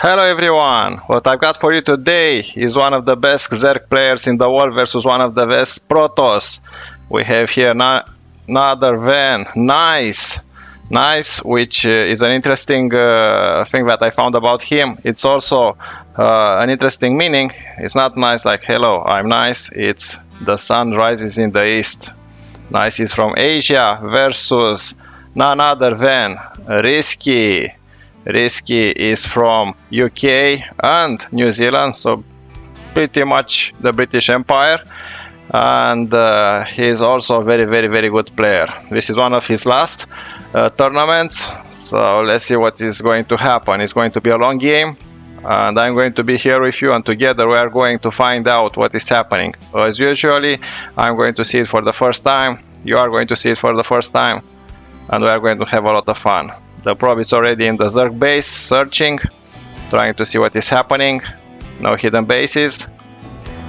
Hello everyone! What I've got for you today is one of the best Zerg players in the world versus one of the best protoss. We have here another van, Nice, which is an interesting thing that I found about him. It's also an interesting meaning. It's not nice like hello, I'm nice. It's the sun rises in the east. Nice is from Asia versus none other than RiSky. RiSky is from UK and New Zealand, so pretty much the British Empire, and he's also a very good player. This is one of his last tournaments, so let's see what is going to happen. It's going to be a long game, and I'm going to be here with you, and together we are going to find out what is happening. As usually, I'm going to see it for the first time, you are going to see it for the first time, and we are going to have a lot of fun. The probe is already in the Zerg base, searching, trying to see what is happening. No hidden bases.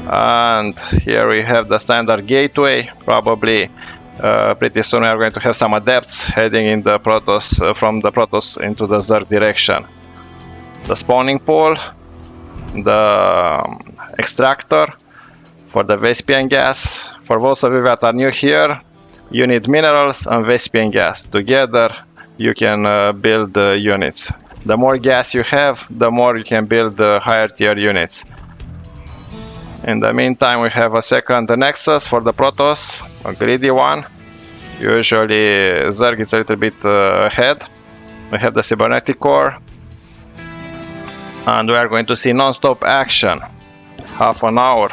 And here we have the standard gateway. Probably pretty soon we are going to have some adepts heading in the protoss, from the protoss into the Zerg direction. The spawning pool, the extractor for the Vespian gas. For those of you that are new here, you need minerals and Vespian gas. Together you can build units. The more gas you have, the more you can build higher tier units. In the meantime, we have a second nexus for the protoss, a greedy one. Usually Zerg is a little bit ahead. We have the cybernetic core, and we are going to see non-stop action. Half an hour.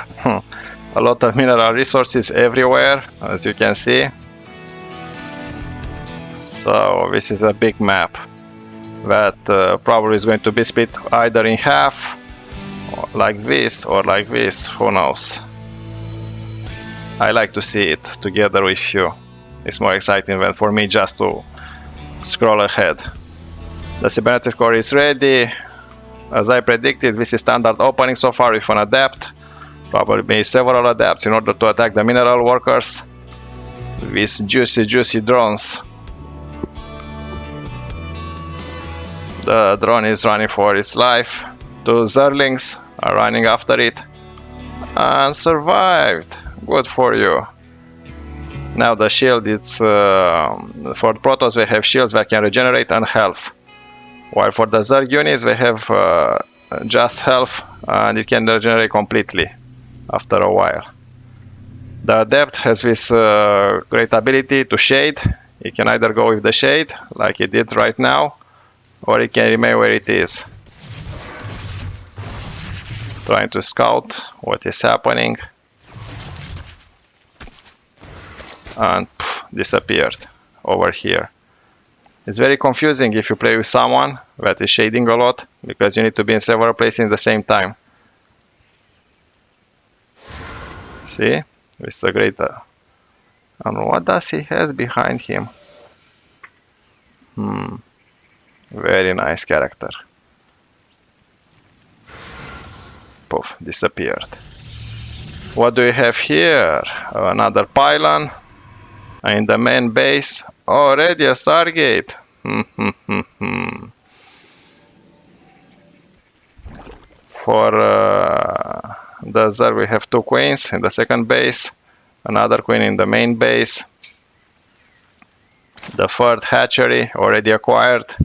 A lot of mineral resources everywhere, as you can see. So this is a big map that probably is going to be split either in half, like this or like this, who knows. I like to see it together with you. It's more exciting than for me just to scroll ahead. The cybernetic core is ready. As I predicted, this is standard opening so far with an adept. Probably several adepts in order to attack the mineral workers. These juicy drones. The drone is running for its life. Two Zerlings are running after it and survived. Good for you. Now the shield, it's for Protoss we have shields that can regenerate and health, while for the Zerg unit we have just health and it can regenerate completely after a while. The adept has this great ability to shade. He can either go with the shade like he did right now, or it can remain where it is, trying to scout what is happening, and disappeared over here. It's very confusing if you play with someone that is shading a lot, because you need to be in several places at the same time. See? This is a great... and what does he has behind him? Very nice character. Poof, disappeared. What do we have here? Another pylon. In the main base, already a Stargate. For the Zerg we have two queens in the second base, another queen in the main base. The third hatchery already acquired.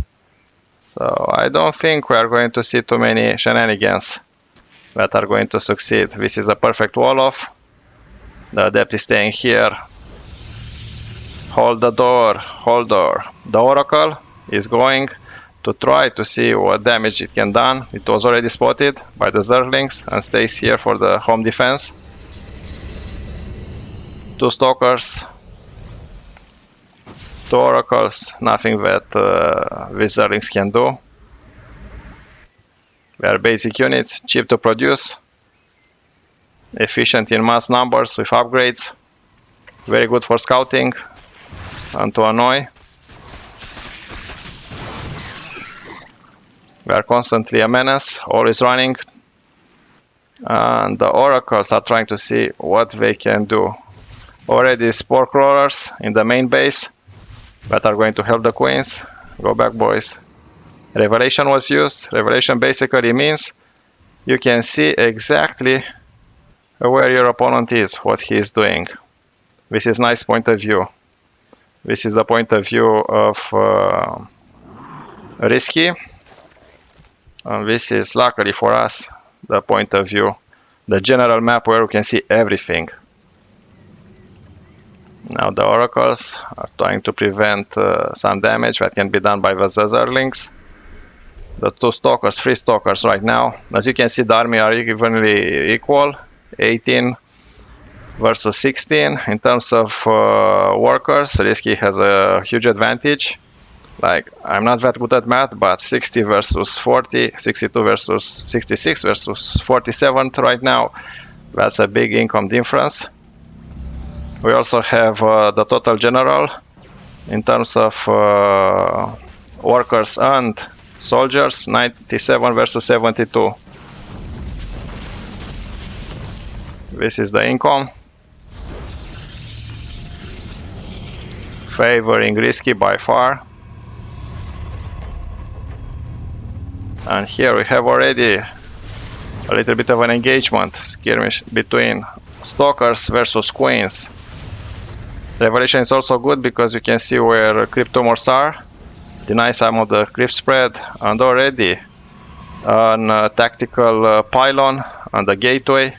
So I don't think we are going to see too many shenanigans that are going to succeed. This is a perfect wall-off. The adept is staying here. Hold the door, hold door. The oracle is going to try to see what damage it can do. It was already spotted by the Zerglings and stays here for the home defense. Two stalkers. Two oracles, nothing that these Zerglings can do. They are basic units, cheap to produce, efficient in mass numbers with upgrades, very good for scouting and to annoy. They are constantly a menace, always running, and the oracles are trying to see what they can do. Already spore crawlers in the main base that are going to help the queens. Go back, boys. Revelation was used. Revelation basically means you can see exactly where your opponent is, what he is doing. This is nice point of view. This is the point of view of RiSky. And this is, luckily for us, the point of view, the general map where you can see everything. Now the oracles are trying to prevent some damage that can be done by the zerglings. The two stalkers, 3 stalkers right now. As you can see, the army are evenly equal, 18 versus 16. In terms of workers, RiSky has a huge advantage. Like, I'm not that good at math, but 60 versus 40, 62 versus 66 versus 47 right now. That's a big income difference. We also have the total general in terms of workers and soldiers, 97 versus 72. This is the income. Favoring RiSky by far. And here we have already a little bit of an engagement, skirmish between stalkers versus queens. Revelation is also good because you can see where creep tumors are, deny some of the creep spread, and already an tactical pylon on the gateway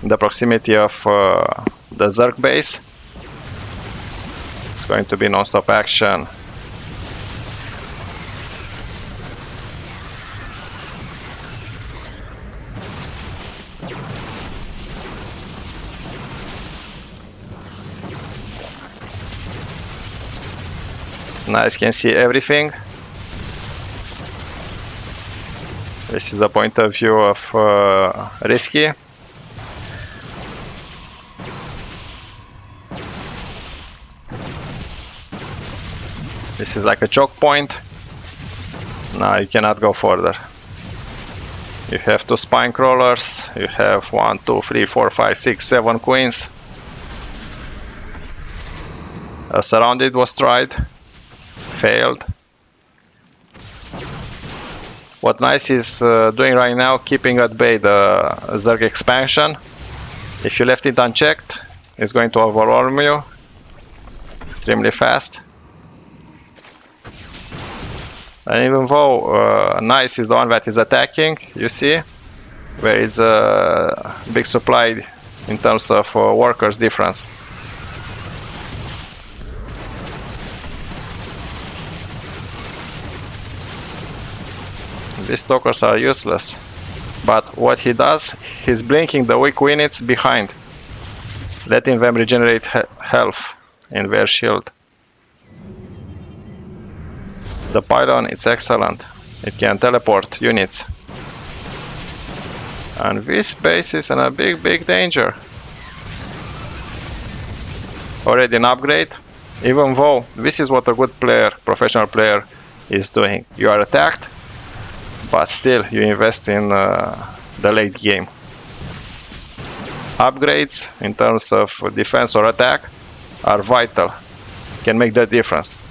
in the proximity of the zerg base. It's going to be non-stop action. Now you can see everything. This is the point of view of RiSky. This is like a choke point. Now you cannot go further. You have 2 spine crawlers. You have 1, 2, 3, 4, 5, 6, 7 queens. A surrounded was tried. Failed. What Nice is doing right now, keeping at bay the zerg expansion. If you left it unchecked, it's going to overwhelm you extremely fast. And even though Nice is the one that is attacking, you see, there is a big supply in terms of workers difference. These stalkers are useless, but what he does, he's blinking the weak units behind, letting them regenerate health in their shield. The pylon is excellent, it can teleport units. And this base is in a big danger. Already an upgrade, even though this is what a good player, professional player is doing. You are attacked, but still you invest in the late game. Upgrades in terms of defense or attack are vital, can make the difference,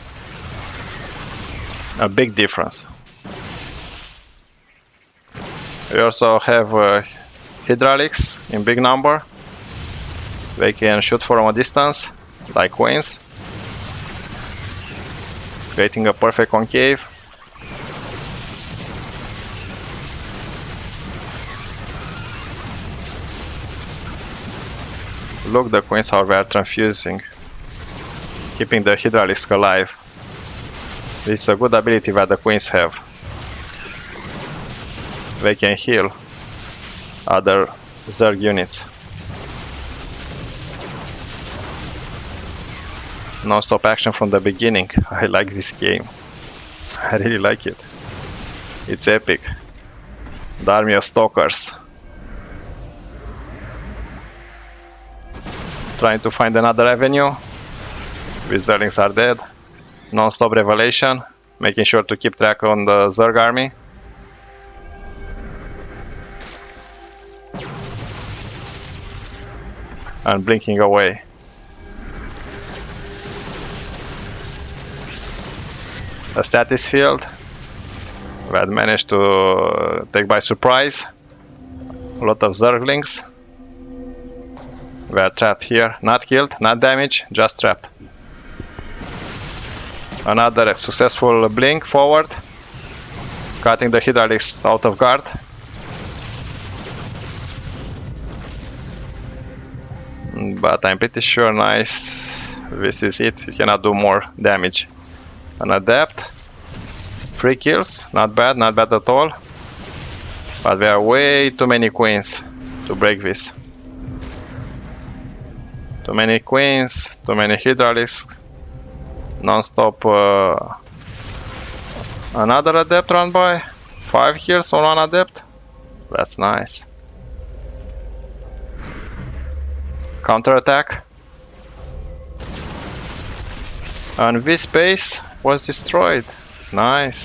a big difference. We also have hydraulics in big number. They can shoot from a distance like queens, creating a perfect concave. Look, the queens how they are transfusing, keeping the hydraulics alive. This is a good ability that the queens have. They can heal other zerg units. Non-stop action from the beginning. I like this game. I really like it. It's epic. The army of stalkers. Trying to find another avenue. These zerglings are dead. Non-stop revelation, making sure to keep track on the zerg army. And blinking away. A status field. We had managed to take by surprise a lot of zerglings. We are trapped here, not killed, not damaged, just trapped. Another successful blink forward, cutting the hydraulics out of guard. But I'm pretty sure, nice, this is it, you cannot do more damage. An adept, 3 kills, not bad at all. But there are way too many queens to break this. Too many queens, too many hydraulics, non-stop. Another adept run by, 5 kills on one adept. That's nice. Counter attack. And this base was destroyed. Nice.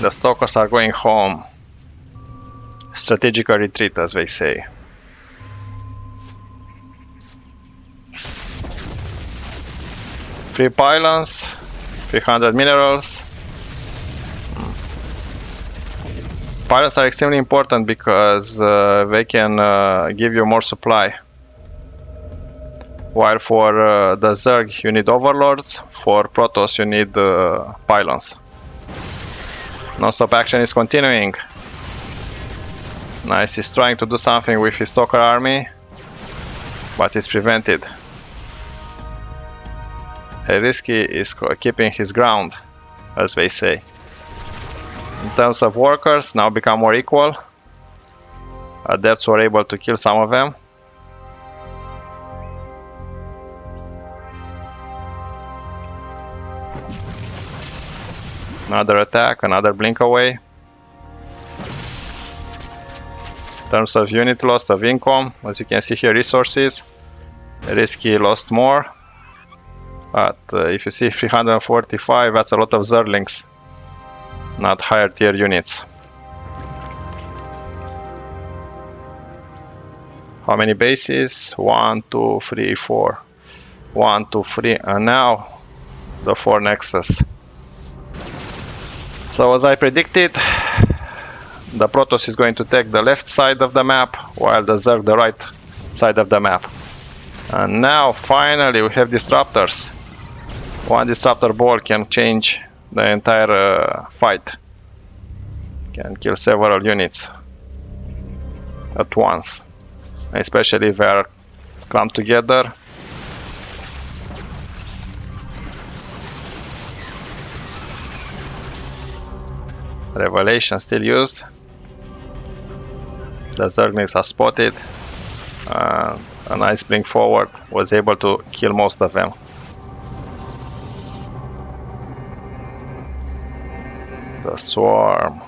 The stalkers are going home. Strategical retreat, as they say. Three pylons, 300 minerals. Pylons are extremely important because they can give you more supply. While for the zerg you need overlords, for protoss you need pylons. Non-stop action is continuing. Nice, he's trying to do something with his stalker army, but it's prevented. RiSky is keeping his ground, as they say. In terms of workers, now become more equal. Adepts were able to kill some of them. Another attack, another blink away. In terms of unit loss of income, as you can see here, resources. RiSky lost more. But if you see 345, that's a lot of zerglings, not higher tier units. How many bases? 1, 2, 3, 4. 1, 2, 3, and now the 4 nexus. So as I predicted, the Protoss is going to take the left side of the map, while the Zerg the right side of the map. And now finally we have disruptors. One disruptor ball can change the entire fight. Can kill several units at once, especially if they are clumped together. Revelation still used. The Zerglings are spotted. A nice blink forward was able to kill most of them. The swarm.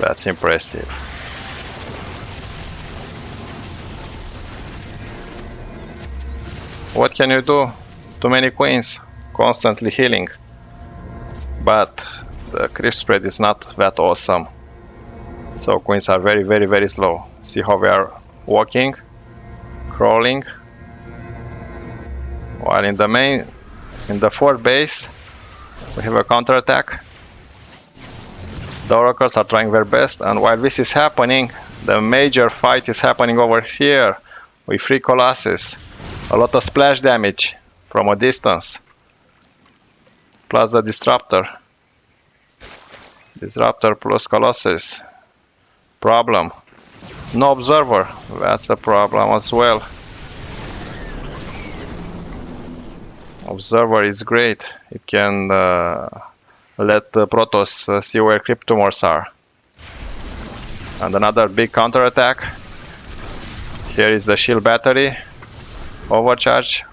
That's impressive. What can you do? Too many queens, constantly healing. But the creep spread is not that awesome. So queens are very slow. See how they are walking, crawling. While in the fourth base, we have a counter attack. The oracles are trying their best, and while this is happening, the major fight is happening over here with 3 colossus. A lot of splash damage from a distance. Plus the disruptor. Disruptor plus colossus. Problem. No observer. That's a problem as well. Observer is great. It can let the Protoss see where creep tumors are. And another big counter attack. Here is the shield battery. Overcharge.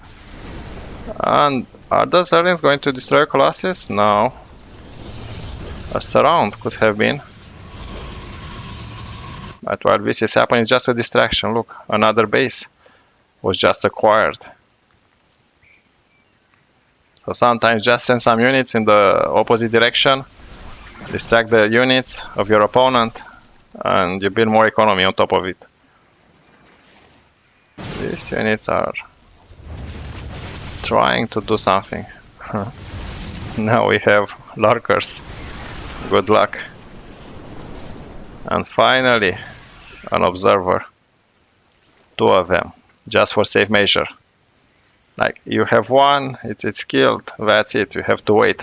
And are the Zerglings going to destroy Colossus? No. A surround could have been. But while this is happening, it's just a distraction. Look, another base was just acquired. So sometimes just send some units in the opposite direction, distract the units of your opponent, and you build more economy on top of it. These units are trying to do something. Now we have lurkers. Good luck. And finally, an observer. 2 of them, just for safe measure. Like, you have one, it's killed, that's it, you have to wait.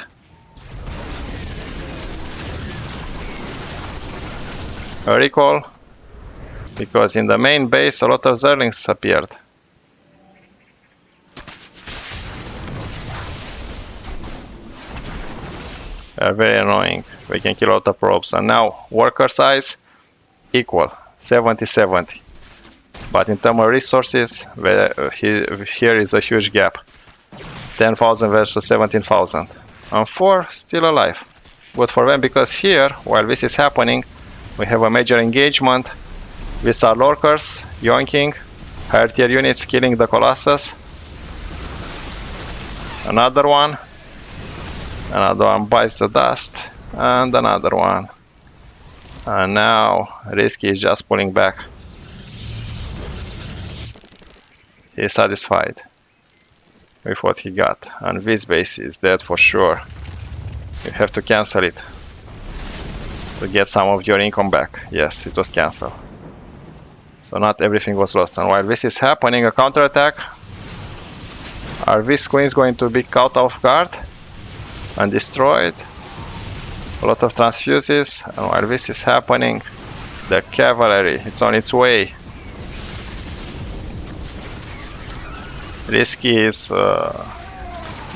A recall, because in the main base a lot of zerglings appeared. They are very annoying. We can kill a lot of probes. And now, worker size, equal, 70-70. But in terms of resources, here is a huge gap. 10,000 versus 17,000. And 4 still alive. Good for them, because here, while this is happening, we have a major engagement with our lurkers, yoinking, higher tier units killing the Colossus. Another one bites the dust, and another one. And now RiSky is just pulling back. He's satisfied with what he got, and this base is dead for sure. You have to cancel it to get some of your income back. Yes, it was cancelled. So not everything was lost. And while this is happening, a counterattack. Are these queens going to be caught off guard and destroyed? A lot of transfuses. And while this is happening, the cavalry is on its way. RiSky is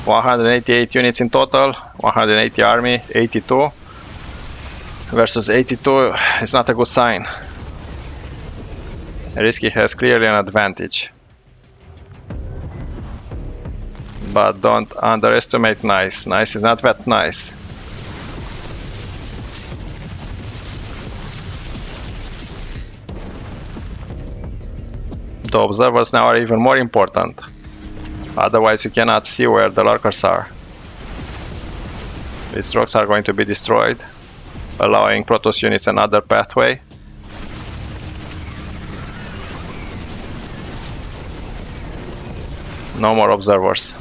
188 units in total, 180 army, 82 versus 82 is not a good sign. RiSky has clearly an advantage. But don't underestimate Nice. Nice is not that nice. The observers now are even more important. Otherwise you cannot see where the lurkers are. These rocks are going to be destroyed, allowing protoss units another pathway. No more observers.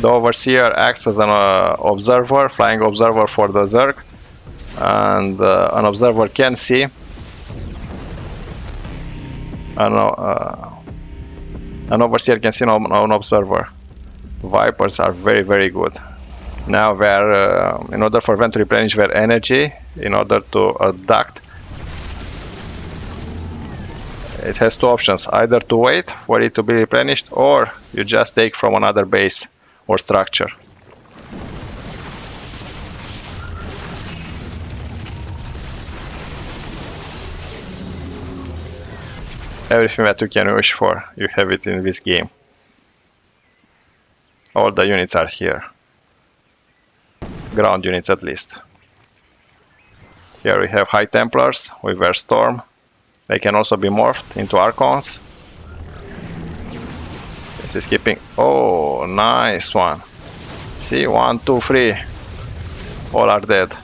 The overseer acts as an observer, flying observer for the zerg, and an observer can see. An overseer can see an observer. Vipers are very, very good. Now they're, in order for them to replenish their energy, in order to abduct, it has 2 options. Either to wait for it to be replenished, or you just take from another base or structure. Everything that you can wish for, you have it in this game. All the units are here. Ground units at least. Here we have High Templars with their Storm. They can also be morphed into Archons. This is keeping... Oh, nice one. See, 1, 2, 3. All are dead.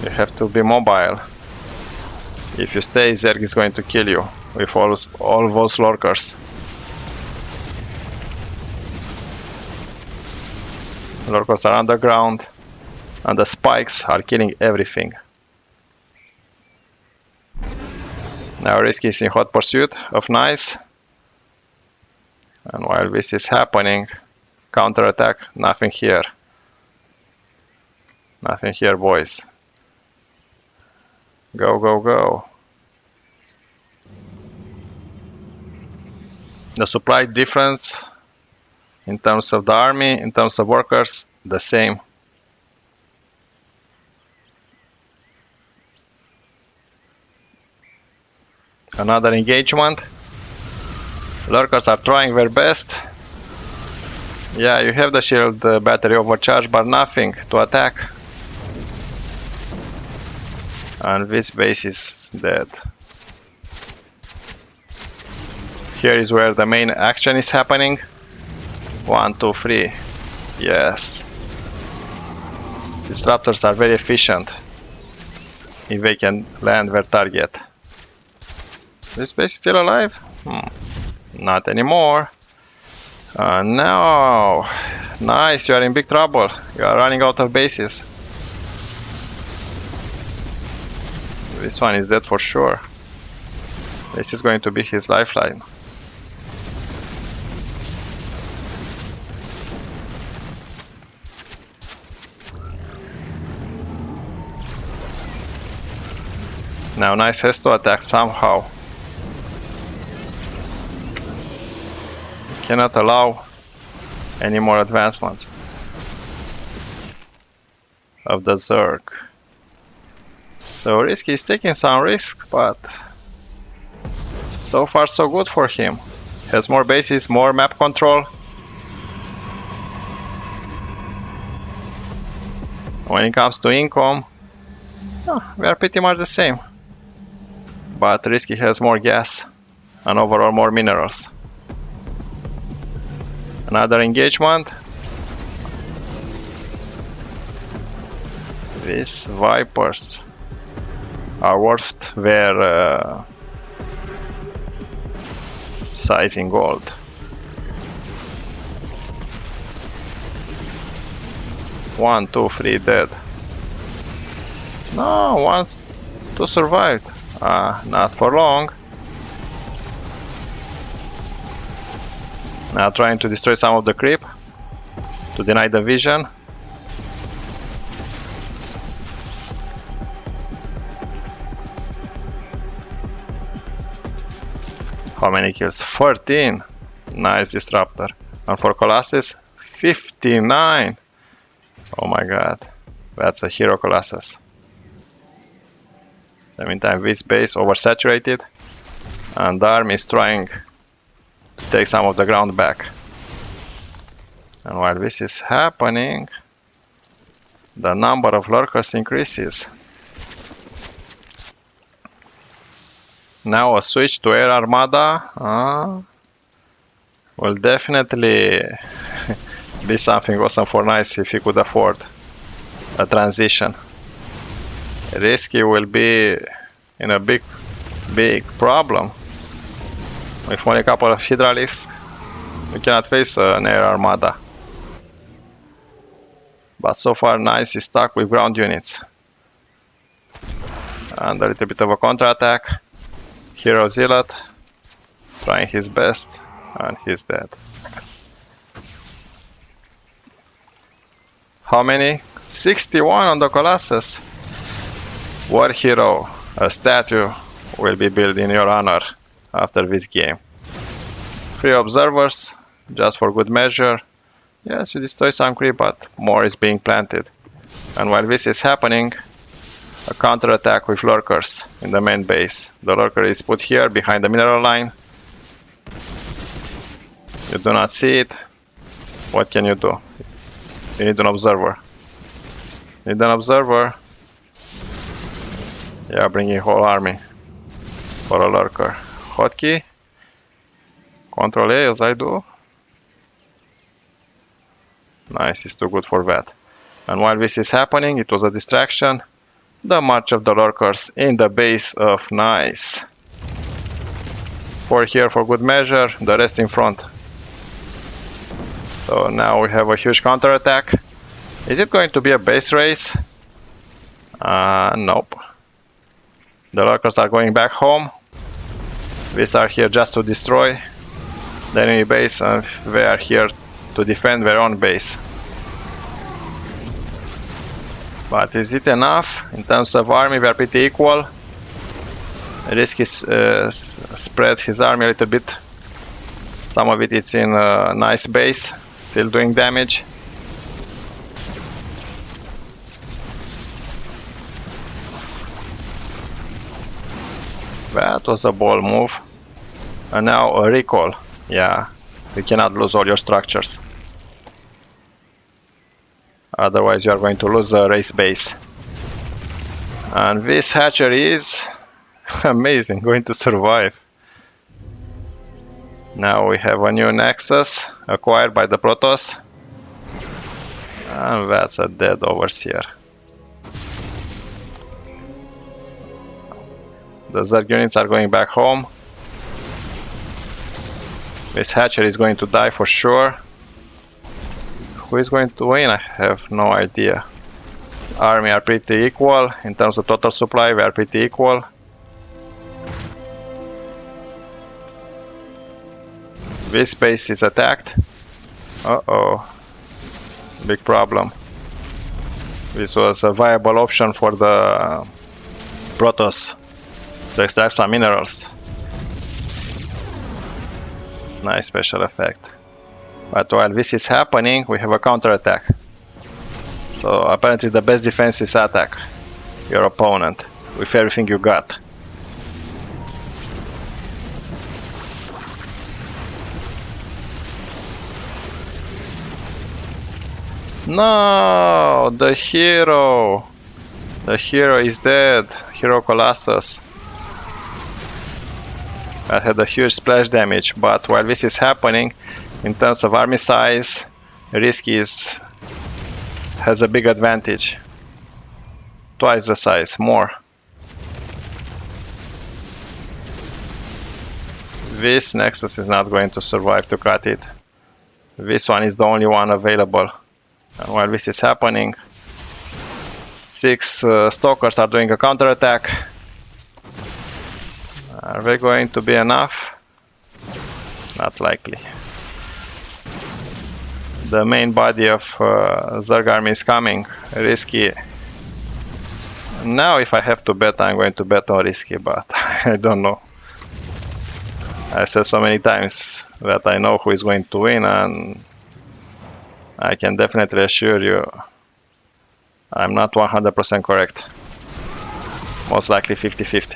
You have to be mobile. If you stay, Zerg is going to kill you with all those lurkers. Lurkers are underground, and the spikes are killing everything. Now RiSky is in hot pursuit of Nice. And while this is happening, counterattack, nothing here. Nothing here, boys. Go, go, go. The supply difference in terms of the army, in terms of workers, the same. Another engagement. Lurkers are trying their best. Yeah, you have the shield battery overcharged, but nothing to attack. And this base is dead. Here is where the main action is happening. 1, 2, 3. Yes. Disruptors are very efficient if they can land their target. This base still alive? Not anymore. No. Nice, you are in big trouble. You are running out of bases. This one is dead for sure. This is going to be his lifeline. Now Nice has to attack somehow. Cannot allow any more advancement of the Zerg. So RiSky is taking some risk, but so far so good for him. Has more bases, more map control. When it comes to income, we are pretty much the same. But RiSky has more gas and overall more minerals. Another engagement. These Vipers are worth their size in gold. One, two, three dead. No, one to survive. Not for long. Now trying to destroy some of the creep to deny the vision. How many kills? 14. Nice disruptor. And for Colossus, 59. Oh my god. That's a hero Colossus. In the meantime, this base oversaturated. And the army is trying to take some of the ground back. And while this is happening, the number of lurkers increases. Now a switch to air armada will definitely be something awesome for Nice if he could afford a transition. RiSky will be in a big problem. With only a couple of hydralisks, we cannot face an air armada. But so far Nice is stuck with ground units. And a little bit of a counter-attack. Hero Zealot trying his best, and he's dead. How many? 61 on the Colossus. War hero, a statue will be built in your honor after this game. 3 observers, just for good measure. Yes, you destroy some creep, but more is being planted. And while this is happening, a counter-attack with lurkers in the main base. The lurker is put here behind the mineral line. You do not see it. What can you do? You need an observer. Need an observer. Yeah, bringing whole army for a lurker. Hotkey. Control A as I do. Nice, it's too good for that. And while this is happening, it was a distraction. The march of the lurkers in the base of Nice. 4 here for good measure, the rest in front. So now we have a huge counter-attack. Is it going to be a base race? Nope. The lurkers are going back home. These are here just to destroy the enemy base, and they are here to defend their own base. But is it enough? In terms of army, we are pretty equal. RiSky spread his army a little bit. Some of it is in a nice base, still doing damage. That was a bold move. And now a recall. Yeah, you cannot lose all your structures. Otherwise you are going to lose the race base. And this hatchery is amazing, going to survive. Now we have a new nexus acquired by the protoss. And that's a dead overseer. The zerg units are going back home. This hatchery is going to die for sure. Who is going to win? I have no idea. Army are pretty equal. In terms of total supply, we are pretty equal. This base is attacked. Uh-oh. Big problem. This was a viable option for the protoss to extract some minerals. Nice special effect. But while this is happening, we have a counterattack. So apparently the best defense is attack your opponent with everything you got. No, the hero. The hero is dead. Hero Colossus. That had a huge splash damage, but while this is happening, in terms of army size, RiSky has a big advantage. Twice the size, more. This Nexus is not going to survive to cut it. This one is the only one available. And while this is happening, 6 stalkers are doing a counterattack. Are they going to be enough? Not likely. The main body of Zerg army is coming. RiSky. Now if I have to bet, I'm going to bet on RiSky, but I don't know. I said so many times that I know who is going to win, and I can definitely assure you I'm not 100% correct. Most likely 50-50.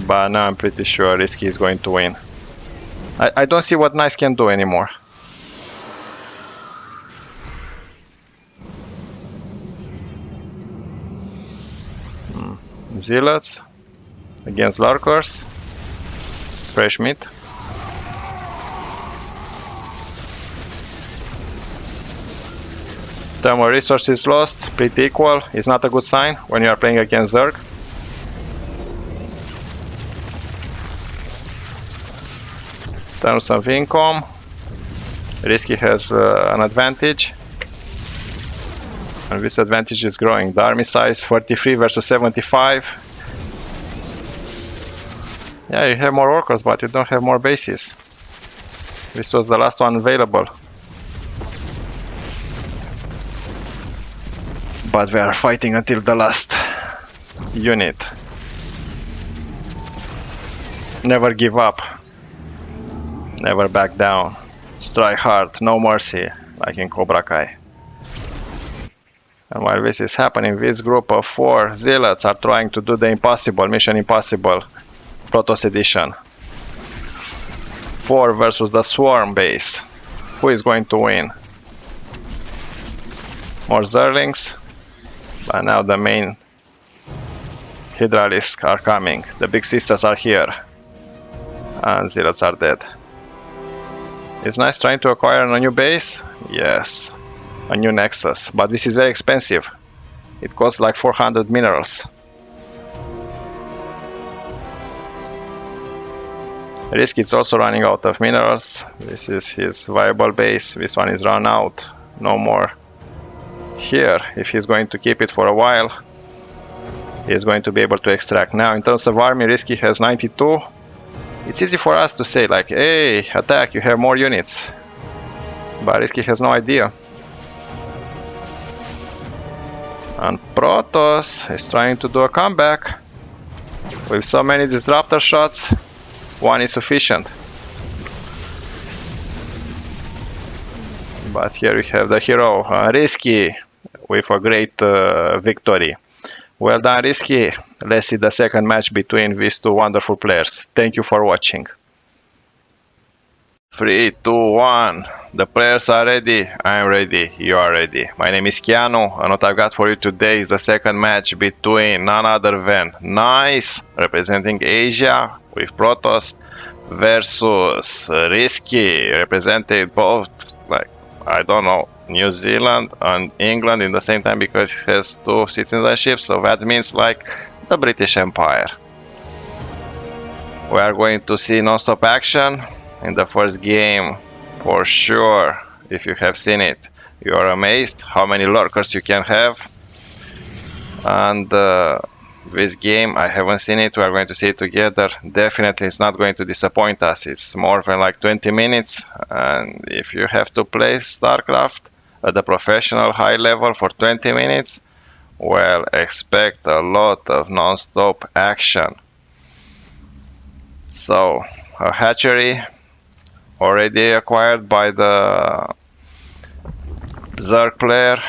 But now I'm pretty sure RiSky is going to win. I don't see what Nice can do anymore. Zealots against lurkers. Fresh meat. Thermal resources lost, pretty equal. It's not a good sign when you are playing against Zerg. In terms of income, RiSky has an advantage, and this advantage is growing. The army size 43 versus 75. Yeah, you have more workers, but you don't have more bases. This was the last one available. But we are fighting until the last unit. Never give up. Never back down. Strike hard, no mercy, like in Cobra Kai. And while this is happening, this group of 4 zealots are trying to do the impossible, Mission Impossible, Protoss Edition. 4 versus the swarm base. Who is going to win? More Zerlings. But now the main Hydralisks are coming. The big sisters are here. And zealots are dead. Is Nice trying to acquire a new base? Yes. A new Nexus. But this is very expensive. It costs like 400 minerals. RiSky is also running out of minerals. This is his viable base. This one is run out. No more here. If he's going to keep it for a while, he's going to be able to extract. Now in terms of army, RiSky has 92. It's easy for us to say like, hey, attack, you have more units. But RiSky has no idea. And Protoss is trying to do a comeback. With so many disruptor shots, one is sufficient. But here we have the hero, RiSky, with a great victory. Well done, RiSky. Let's see the second match between these two wonderful players. Thank you for watching. 3, 2, 1. The players are ready, I'm ready, you are ready. My name is Keanu, and what I've got for you today is the second match between none other than Nice, representing Asia, with Protoss, versus RiSky, representing both, like, I don't know, New Zealand and England in the same time because it has two citizenships, so that means like the British Empire. We are going to see non-stop action in the first game. For sure, if you have seen it, you are amazed how many lurkers you can have. And this game, I haven't seen it, we are going to see it together. Definitely it's not going to disappoint us. It's more than like 20 minutes. And if you have to play StarCraft at the professional high level for 20 minutes, well, expect a lot of non-stop action. So, a hatchery already acquired by the zerg player.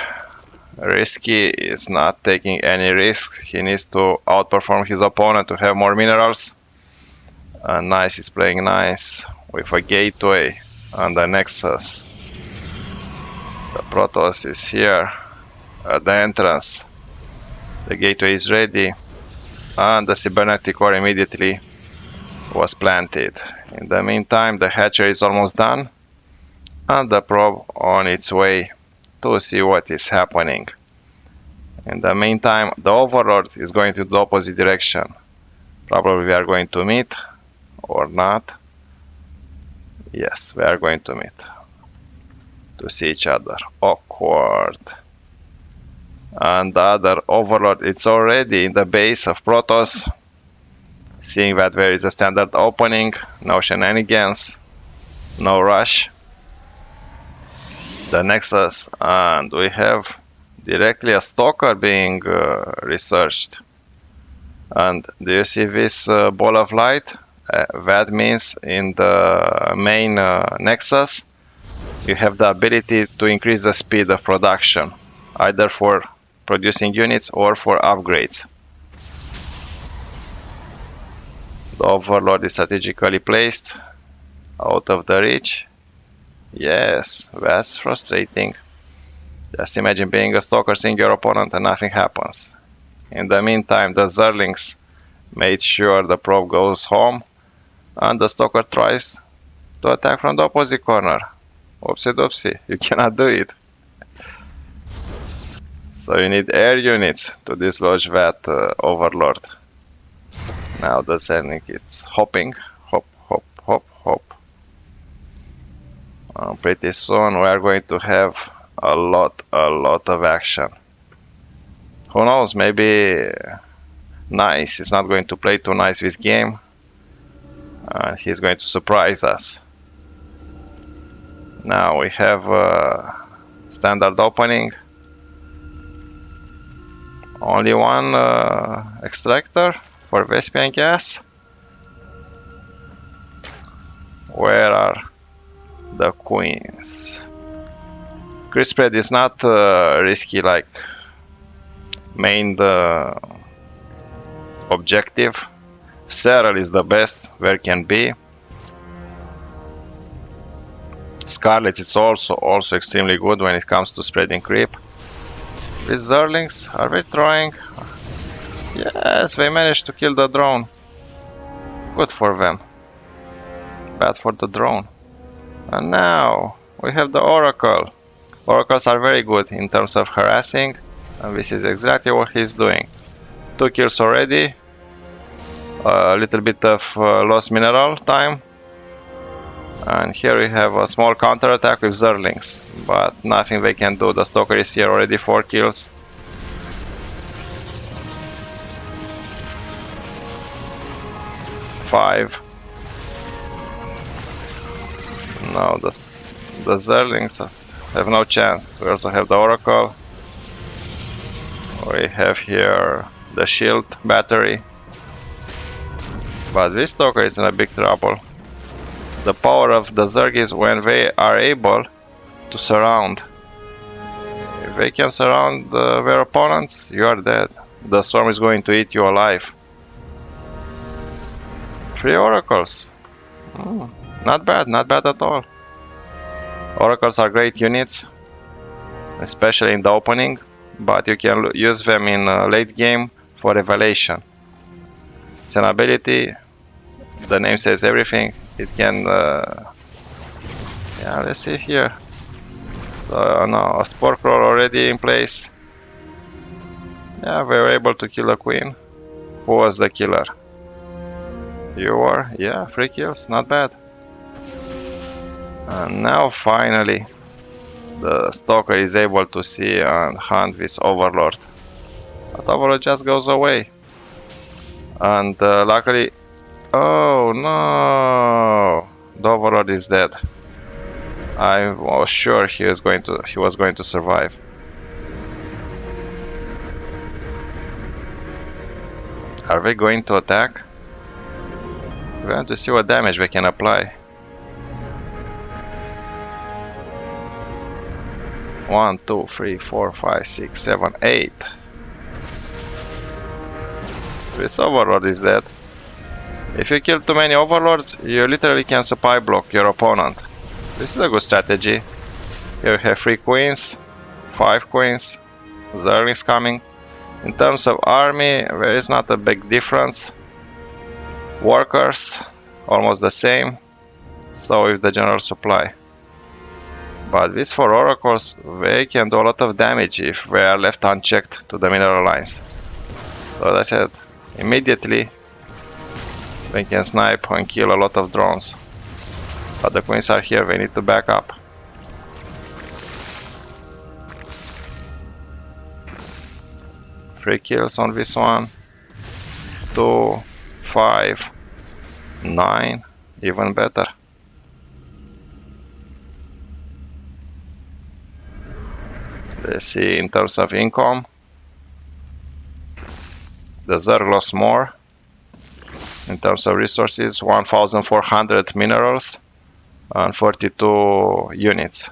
RiSky is not taking any risk. He needs to outperform his opponent to have more minerals. And Nice is playing nice with a gateway and the nexus. The Protoss is here at the entrance. The gateway is ready, and the cybernetic core immediately was planted. In the meantime, the hatchery is almost done, and the probe on its way to see what is happening. In the meantime, the Overlord is going to the opposite direction. Probably we are going to meet, or not. Yes, we are going to meet. To see each other. Awkward. And the other Overlord, it's already in the base of Protoss. Seeing that there is a standard opening, no shenanigans, no rush. The Nexus, and we have directly a stalker being researched. And do you see this ball of light? That means in the main Nexus, you have the ability to increase the speed of production, either for producing units or for upgrades. The Overlord is strategically placed out of the reach. Yes, that's frustrating. Just imagine being a stalker, seeing your opponent and nothing happens. In the meantime, the Zerlings made sure the probe goes home, and the stalker tries to attack from the opposite corner. Oopsie doopsie, you cannot do it. So you need air units to dislodge that Overlord. Now the Zerling is hopping, hop, hop, hop, hop. Pretty soon we are going to have a lot of action. Who knows, maybe Nice is not going to play too nice this game. He's going to surprise us. Now we have a standard opening. Only one extractor for Vespian gas. Where are the queens? Crit spread is not RiSky like main objective. Sarah is the best there can be. Scarlet is also extremely good when it comes to spreading creep. These Zerlings, are they trying? Yes, they managed to kill the drone. Good for them. Bad for the drone. And now we have the Oracle. Oracles are very good in terms of harassing, and this is exactly what he's doing. 2 kills already. A little bit of lost mineral time. And here we have a small counter attack with Zerlings, but nothing they can do. The Stalker is here already, 4 kills. Five. No, the Zerlings have no chance. We also have the Oracle. We have here the shield battery. But this Stalker is in a big trouble. The power of the Zerg is when they are able to surround. If they can surround their opponents, you are dead. The storm is going to eat you alive. 3 oracles. Not bad at all. Oracles are great units, especially in the opening, but you can use them in late game for revelation. It's an ability, the name says everything. It can, yeah, let's see here. No, a spore crawl already in place. Yeah, we were able to kill a queen. Who was the killer? You were? Yeah, 3 kills, not bad. And now finally the stalker is able to see and hunt this overlord. But overlord just goes away. And luckily, oh no, the overlord is dead. I was sure he was going to survive. Are they going to attack? We want to see what damage we can apply. 1, 2, 3, 4, 5, 6, 7, 8. This overlord is dead. If you kill too many overlords, you literally can supply block your opponent. This is a good strategy. Here we have 3 queens, 5 queens, zerglings coming. In terms of army, there is not a big difference. Workers, almost the same. So is the general supply. But these 4 oracles, they can do a lot of damage if they are left unchecked to the mineral lines. So as I said, immediately they can snipe and kill a lot of drones. But the queens are here, they need to back up. Three kills on this one. 2, 5, 9, even better. Let's see, in terms of income, the Zerg lost more. In terms of resources, 1,400 minerals and 42 units.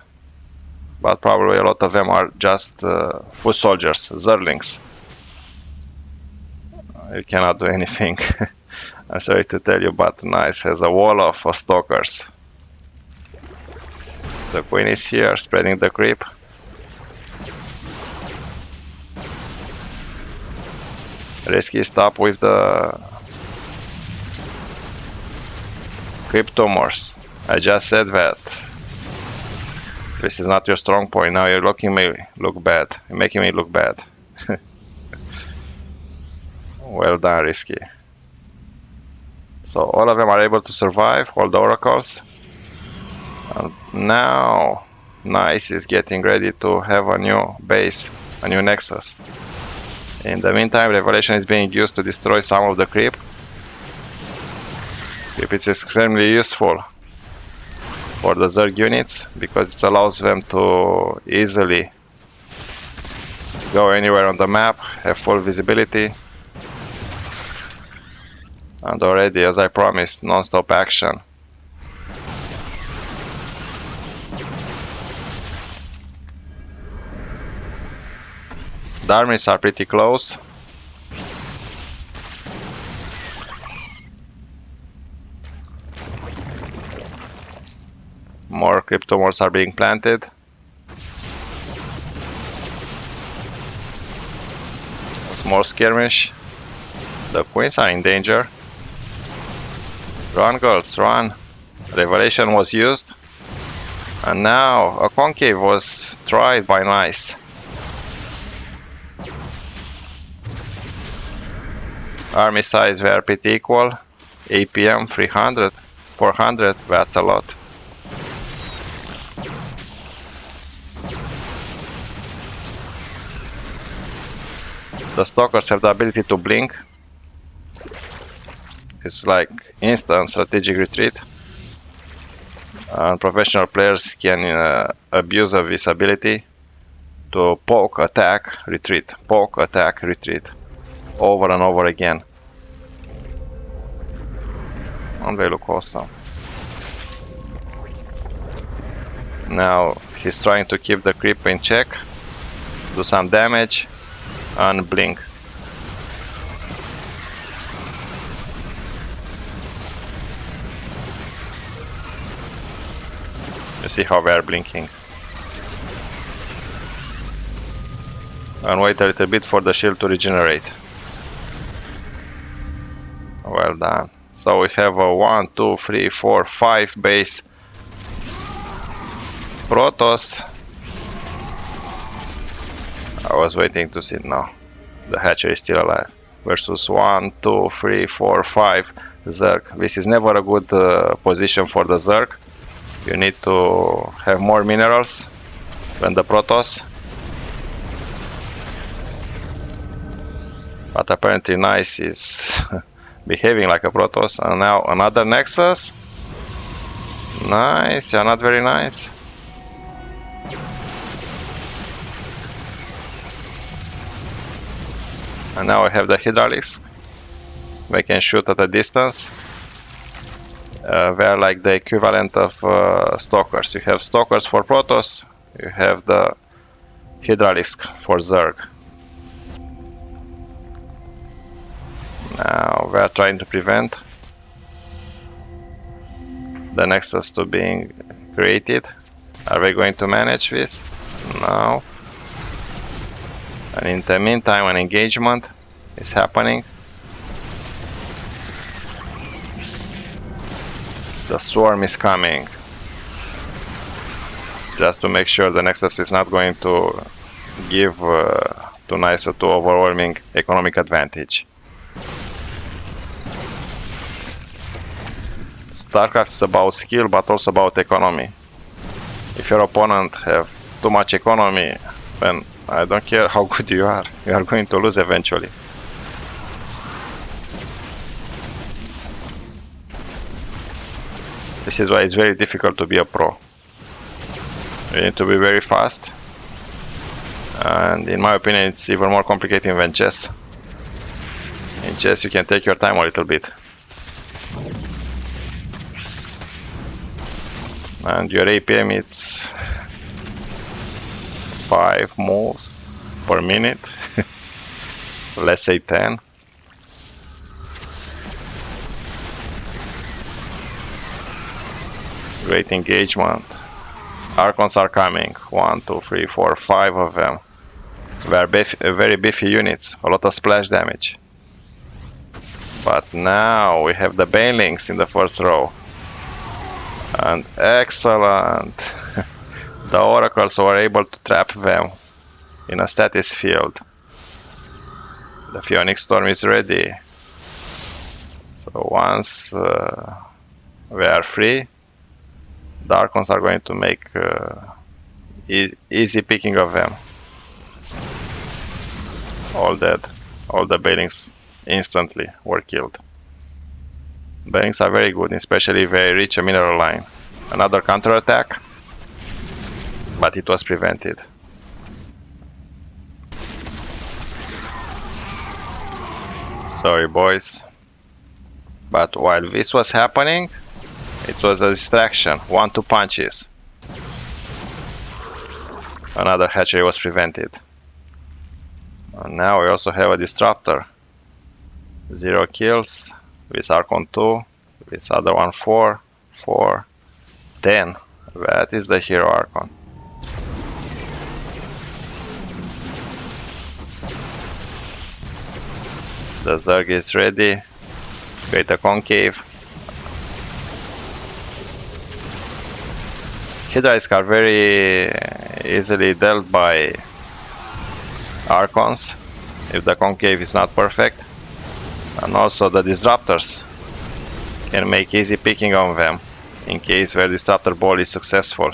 But probably a lot of them are just foot soldiers, Zerglings. You cannot do anything. I'm sorry to tell you, but Nice has a wall of stalkers. The queen is here, spreading the creep. RiSky stop with the creep tumors. I just said that. This is not your strong point. Now you're making me look bad. You're making me look bad. Well done, RiSky. So all of them are able to survive, all the oracles. And now Nice is getting ready to have a new base, a new nexus. In the meantime, Revelation is being used to destroy some of the creep. Creep is extremely useful for the Zerg units because it allows them to easily go anywhere on the map, have full visibility. And already, as I promised, non-stop action. The armies are pretty close. More cryptomores are being planted. A small skirmish. The queens are in danger. Run, girls, run. Revelation was used. And now a concave was tried by Nice. Army size were pretty equal. APM 300, 400, that's a lot. The stalkers have the ability to blink. It's like instant strategic retreat. And professional players can abuse of this ability to poke, attack, retreat, poke, attack, retreat, over and over again. And they look awesome. Now he's trying to keep the creep in check, do some damage, and blink. You See how we are blinking. And wait a little bit for the shield to regenerate. Well done. So we have a 1, 2, 3, 4, 5 base protoss. I was waiting to see now. The hatcher is still alive. Versus 1, 2, 3, 4, 5 zerg. This is never a good position for the zerg. You need to have more minerals than the protoss. But apparently Nice is behaving like a protoss. And now another nexus. Nice, you're not very nice. And now we have the hydraulics. They can shoot at a distance. They're like the equivalent of stalkers. You have stalkers for protoss. You have the hydraulics for zerg. Now we are trying to prevent the nexus to being created. Are we going to manage this? No. And in the meantime, an engagement is happening. The swarm is coming. Just to make sure the nexus is not going to give to Nice a too overwhelming economic advantage. StarCraft is about skill, but also about economy. If your opponent have too much economy, then I don't care how good you are going to lose eventually. This is why it's very difficult to be a pro. You need to be very fast, and in my opinion it's even more complicated than chess. In chess you can take your time a little bit. And your APM it's 5 moves per minute. Let's say 10. Great engagement. Archons are coming. 1, 2, 3, 4, 5 of them. They are very beefy units. A lot of splash damage. But now we have the banelings in the first row. And excellent. The oracles were able to trap them in a status field. The Phoenix Storm is ready. So once we are free, the Archons are going to make easy picking of them. All dead. All the banelings instantly were killed. Banelings are very good, especially if they reach a mineral line. Another counterattack, but it was prevented. Sorry boys. But while this was happening, it was a distraction. 1-2 punches. Another hatchery was prevented. And now we also have a disruptor. 0 kills. With Archon 2. With other one 4. 4. 10. That is the hero Archon. The Zerg is ready. Create a concave. Hydralics are very easily dealt by Archons if the concave is not perfect. And also the disruptors can make easy picking on them in case their disruptor ball is successful.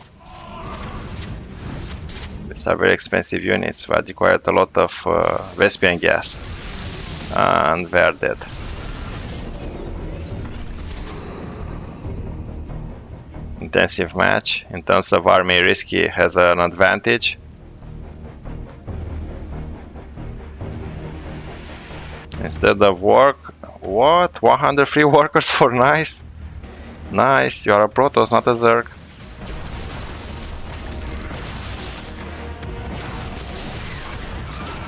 These are very expensive units that require a lot of Vespian gas, and they are dead. Intensive match. In terms of army, RiSky has an advantage. Instead of work, what? 103 workers for Nice? Nice, you are a Protoss, not a Zerg.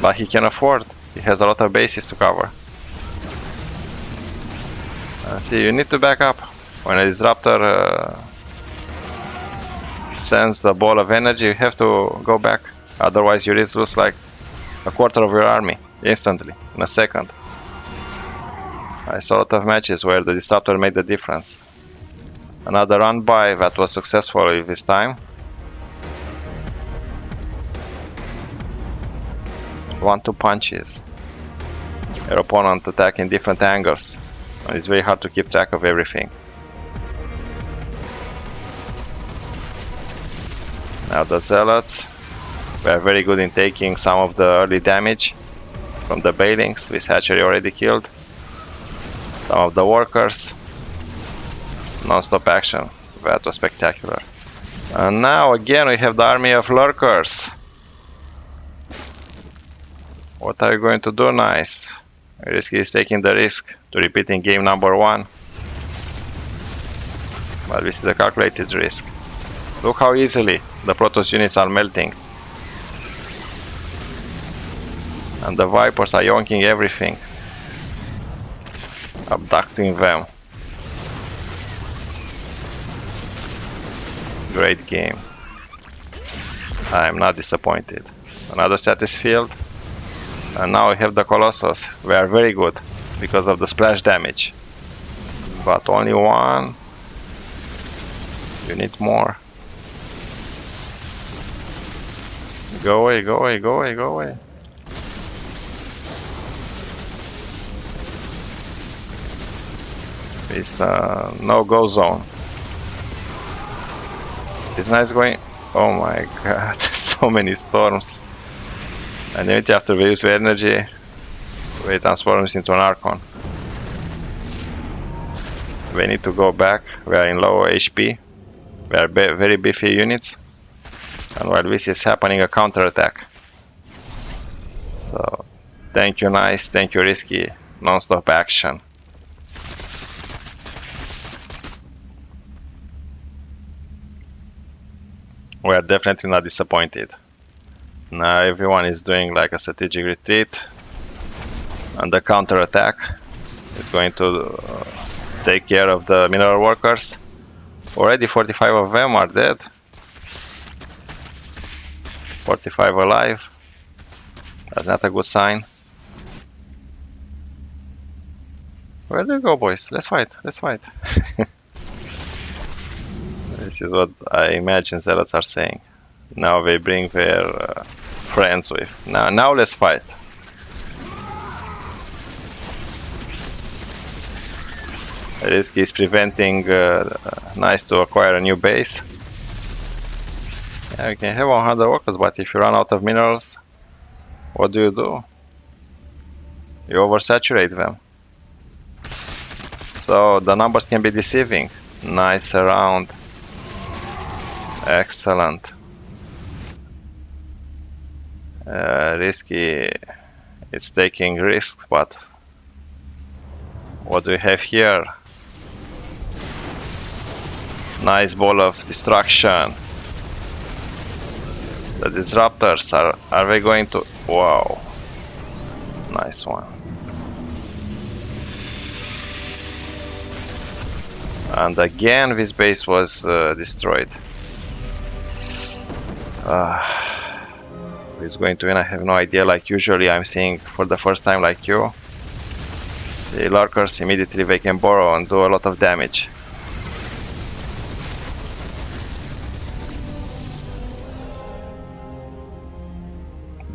But he can afford. He has a lot of bases to cover. See, you need to back up. When a disruptor sends the ball of energy, you have to go back. Otherwise you risk lose like a quarter of your army instantly, in a second. I saw a lot of matches where the disruptor made the difference. Another run by that was successful this time. 1-2 punches. Your opponent attack in different angles. And it's very hard to keep track of everything. Now the zealots were very good in taking some of the early damage from the bailings. This hatchery already killed. Some of the workers. Non-stop action. That was spectacular. And now again we have the army of lurkers. What are you going to do? Nice. RiSky is taking the risk to repeating game number 1. But this is a calculated risk. Look how easily the protoss units are melting. And the vipers are yonking everything. Abducting them. Great game. I am not disappointed. Another status field. And now we have the Colossus. We are very good because of the splash damage. But only one. You need more. Go away, go away, go away, go away. It's a no-go zone. It's nice going. Oh my god, so many storms. And immediately after we use the energy, we transforms into an Archon. We need to go back. We are in low HP. We are very beefy units. And while this is happening, a counter-attack. So, thank you, nice. Thank you, RiSky. Non-stop action. We are definitely not disappointed. Now everyone is doing like a strategic retreat, and the counter attack is going to take care of the mineral workers. Already 45 of them are dead. 45 alive. That's not a good sign. Where do you go, boys? Let's fight, let's fight. This is what I imagine zealots are saying. Now they bring their friends with. Now let's fight. RiSky is preventing Nice to acquire a new base. Yeah, we can have 100 workers, but if you run out of minerals, what do? You oversaturate them. So the numbers can be deceiving. Nice around. Excellent. RiSky is taking risks, but what do we have here? Nice ball of destruction. The disruptors are they going to? Wow, nice one. And again this base was destroyed. Who's going to win? I have no idea. Like usually I'm seeing for the first time like you. The lurkers immediately they can borrow and do a lot of damage.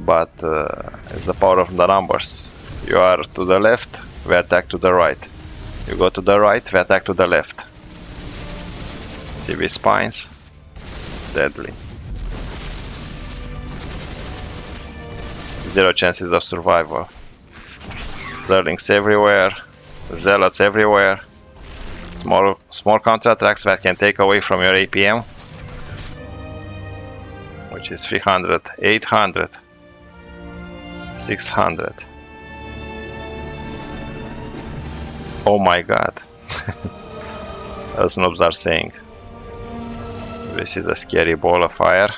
But it's the power of the numbers. You are to the left, we attack to the right. You go to the right, we attack to the left. See these spines? Deadly. Zero chances of survival. Zerlings everywhere, zealots everywhere. Small counter-attacks that can take away from your APM. Which is 300, 800, 600. Oh my god. As noobs are saying. This is a scary ball of fire.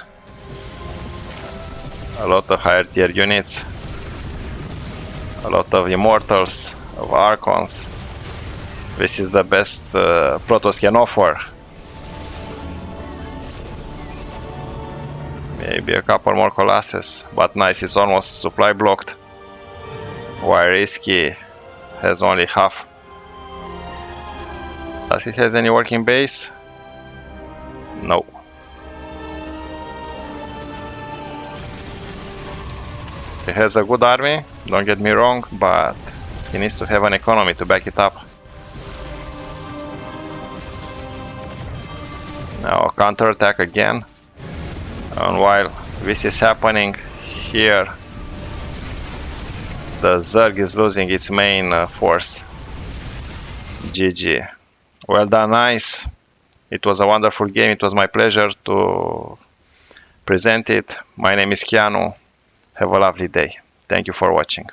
A lot of higher tier units. A lot of immortals, of archons. This is the best Protoss can offer. Maybe a couple more colossus, but nice, it's almost supply blocked. While RiSky has only half. Does he have any working base? No. He has a good army, don't get me wrong, but he needs to have an economy to back it up. Now counterattack again. And while this is happening here, the Zerg is losing its main force. GG. Well done, nice. It was a wonderful game. It was my pleasure to present it. My name is Keanu. Have a lovely day. Thank you for watching.